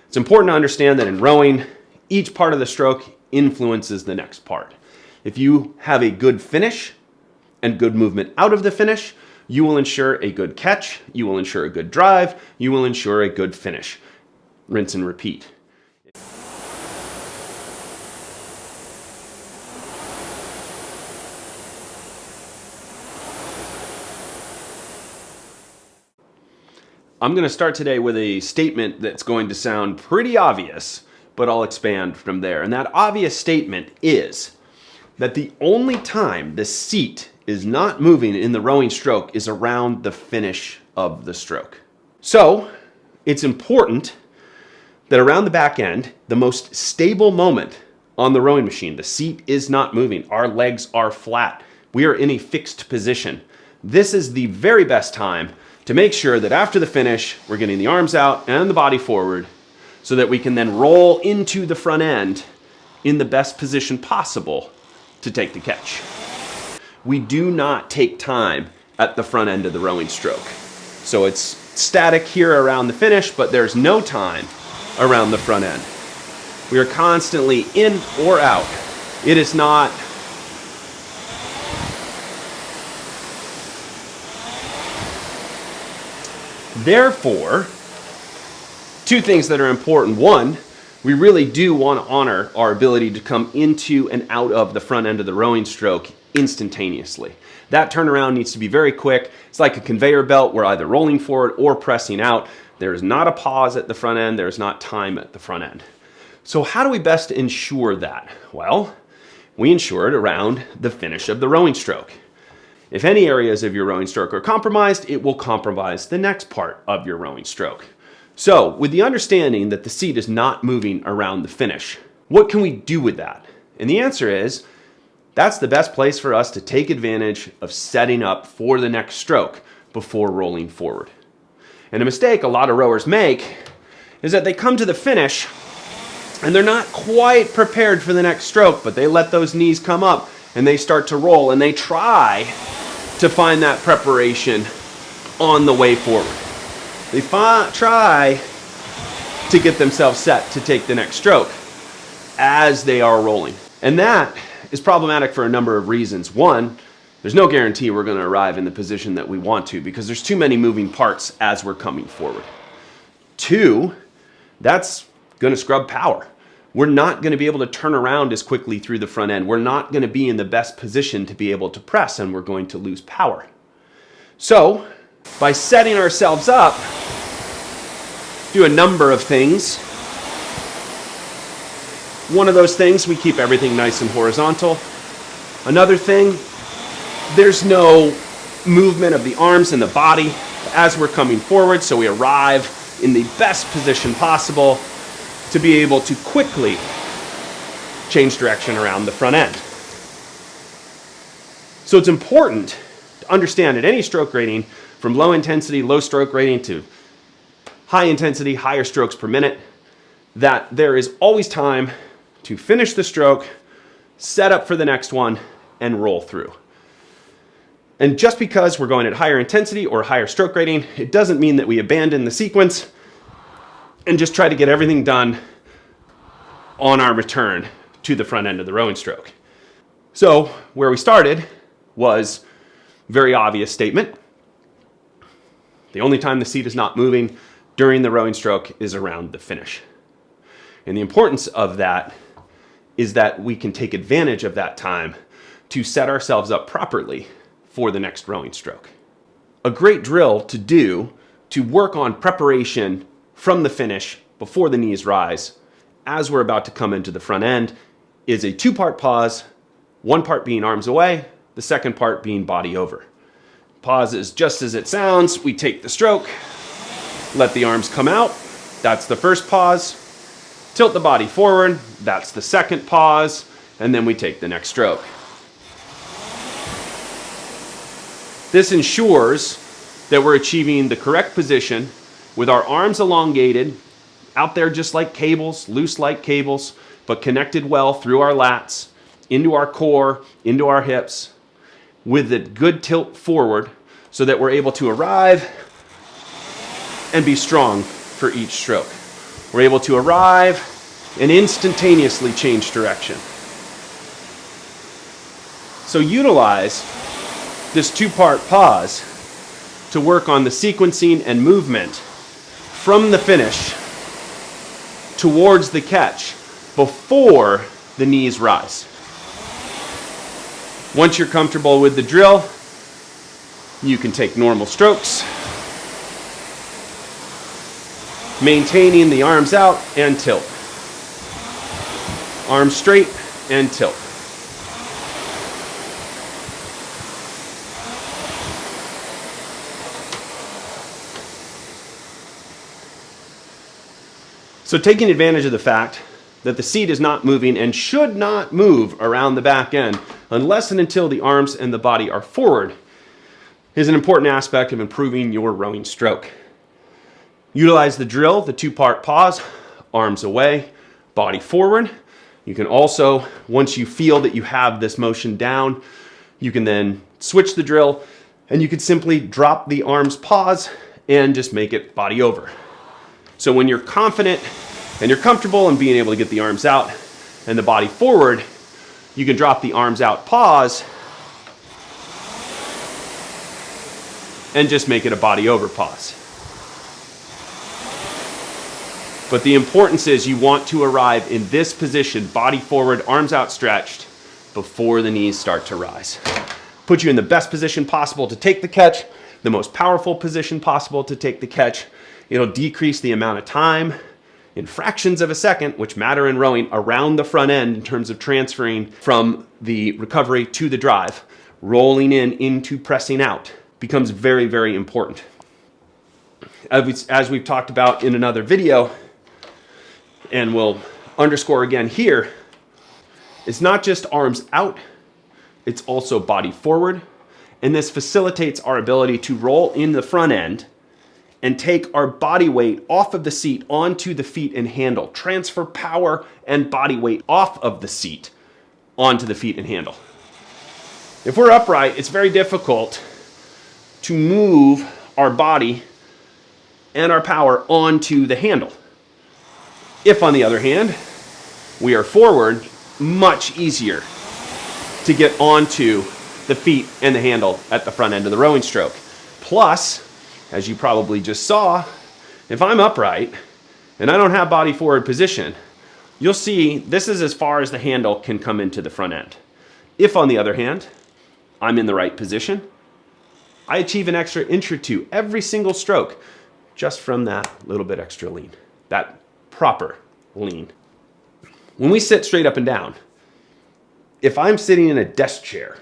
It's important to understand that in rowing, each part of the stroke influences the next part. If you have a good finish and good movement out of the finish, you will ensure a good catch, you will ensure a good drive, you will ensure a good finish. Rinse and repeat. I'm going to start today with a statement that's going to sound pretty obvious, but I'll expand from there. And that obvious statement is that the only time the seat is not moving in the rowing stroke is around the finish of the stroke. So it's important that around the back end, the most stable moment on the rowing machine, the seat is not moving. Our legs are flat. We are in a fixed position. This is the very best time to make sure that after the finish, we're getting the arms out and the body forward so that we can then roll into the front end in the best position possible to take the catch. We do not take time at the front end of the rowing stroke. So it's static here around the finish, but there's no time around the front end. We are constantly in or out. It is not therefore, two things that are important. One, we really do want to honor our ability to come into and out of the front end of the rowing stroke instantaneously. That turnaround needs to be very quick. It's like a conveyor belt. We're either rolling forward or pressing out. There is not a pause at the front end. There's not time at the front end. So how do we best ensure that? Well, we ensure it around the finish of the rowing stroke. If any areas of your rowing stroke are compromised, it will compromise the next part of your rowing stroke. So, with the understanding that the seat is not moving around the finish, what can we do with that? And the answer is, that's the best place for us to take advantage of setting up for the next stroke before rolling forward. And a mistake a lot of rowers make is that they come to the finish and they're not quite prepared for the next stroke, but they let those knees come up and they start to roll and they try to find that preparation on the way forward. They try to get themselves set to take the next stroke as they are rolling. And that is problematic for a number of reasons. One, there's no guarantee we're going to arrive in the position that we want to because there's too many moving parts as we're coming forward. Two, that's going to scrub power. We're not going to be able to turn around as quickly through the front end. We're not going to be in the best position to be able to press, and we're going to lose power. So, by setting ourselves up, do a number of things. One of those things, we keep everything nice and horizontal. Another thing, there's no movement of the arms and the body as we're coming forward, so we arrive in the best position possible to be able to quickly change direction around the front end. So it's important to understand at any stroke rating, from low intensity, low stroke rating to high intensity, higher strokes per minute, that there is always time to finish the stroke, set up for the next one, and roll through. And just because we're going at higher intensity or higher stroke rating, it doesn't mean that we abandon the sequence and just try to get everything done on our return to the front end of the rowing stroke. So where we started was a very obvious statement. The only time the seat is not moving during the rowing stroke is around the finish. And the importance of that is that we can take advantage of that time to set ourselves up properly for the next rowing stroke. A great drill to do to work on preparation from the finish before the knees rise as we're about to come into the front end is a two-part pause, one part being arms away, the second part being body over. Pause is just as it sounds. We take the stroke, let the arms come out. That's the first pause. Tilt the body forward. That's the second pause. And then we take the next stroke. This ensures that we're achieving the correct position with our arms elongated, out there just like cables, loose like cables, but connected well through our lats, into our core, into our hips, with a good tilt forward so that we're able to arrive and be strong for each stroke. We're able to arrive and instantaneously change direction. So utilize this two-part pause to work on the sequencing and movement from the finish towards the catch before the knees rise. Once you're comfortable with the drill, you can take normal strokes, maintaining the arms out and tilt. Arms straight and tilt. So taking advantage of the fact that the seat is not moving and should not move around the back end unless and until the arms and the body are forward is an important aspect of improving your rowing stroke. Utilize the drill, the two-part pause, arms away, body forward. You can also, once you feel that you have this motion down, you can then switch the drill and you can simply drop the arms pause and just make it body over. So when you're confident and you're comfortable in being able to get the arms out and the body forward, you can drop the arms out pause and just make it a body over pause. But the importance is you want to arrive in this position, body forward, arms outstretched, before the knees start to rise. Put you in the best position possible to take the catch, the most powerful position possible to take the catch. It'll decrease the amount of time in fractions of a second, which matter in rowing, around the front end in terms of transferring from the recovery to the drive. Rolling in into pressing out becomes very, very important. As we've talked about in another video, and we'll underscore again here, it's not just arms out, it's also body forward. And this facilitates our ability to roll in the front end and take our body weight off of the seat onto the feet and handle. Transfer power and body weight off of the seat onto the feet and handle. If we're upright, it's very difficult to move our body and our power onto the handle. If, on the other hand, we are forward, much easier to get onto the feet and the handle at the front end of the rowing stroke. Plus, as you probably just saw, if I'm upright and I don't have body forward position, you'll see this is as far as the handle can come into the front end. If, on the other hand, I'm in the right position, I achieve an extra inch or two every single stroke just from that little bit extra lean, that proper lean. When we sit straight up and down, if I'm sitting in a desk chair,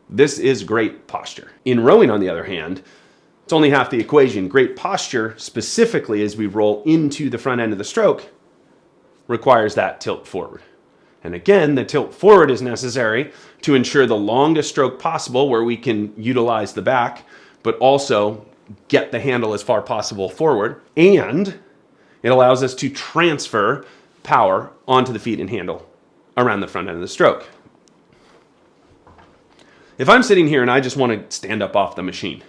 this is great posture. In rowing, on the other hand, it's only half the equation. Great posture, specifically as we roll into the front end of the stroke, requires that tilt forward. And again, the tilt forward is necessary to ensure the longest stroke possible where we can utilize the back, but also get the handle as far possible forward. And it allows us to transfer power onto the feet and handle around the front end of the stroke. If I'm sitting here and I just want to stand up off the machine,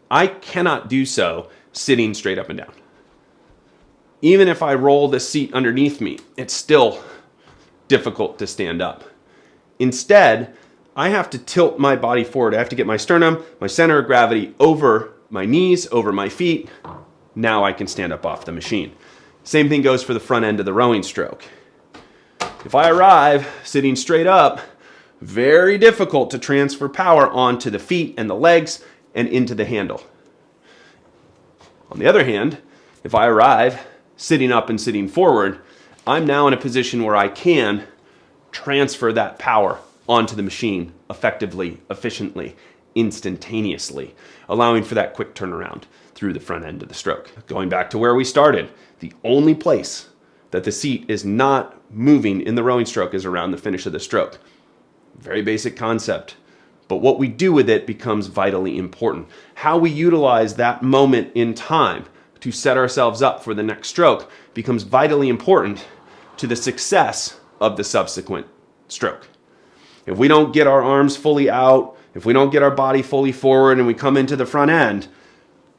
I cannot do so sitting straight up and down. Even if I roll the seat underneath me, it's still difficult to stand up. Instead, I have to tilt my body forward. I have to get my sternum, my center of gravity over my knees, over my feet. Now I can stand up off the machine. Same thing goes for the front end of the rowing stroke. If I arrive sitting straight up, very difficult to transfer power onto the feet and the legs and into the handle. On the other hand, if I arrive sitting up and sitting forward, I'm now in a position where I can transfer that power onto the machine effectively, efficiently, instantaneously, allowing for that quick turnaround through the front end of the stroke. Going back to where we started, the only place that the seat is not moving in the rowing stroke is around the finish of the stroke. Very basic concept, but what we do with it becomes vitally important. How we utilize that moment in time to set ourselves up for the next stroke becomes vitally important to the success of the subsequent stroke. If we don't get our arms fully out, if we don't get our body fully forward and we come into the front end,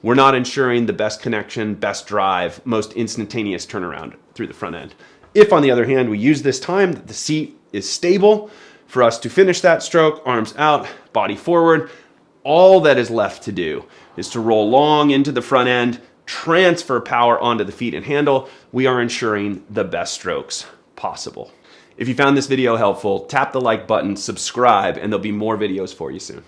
we're not ensuring the best connection, best drive, most instantaneous turnaround through the front end. If, on the other hand, we use this time that the seat is stable for us to finish that stroke, arms out, body forward, all that is left to do is to roll long into the front end, transfer power onto the feet and handle. We are ensuring the best strokes possible. If you found this video helpful, tap the like button, subscribe, and there'll be more videos for you soon.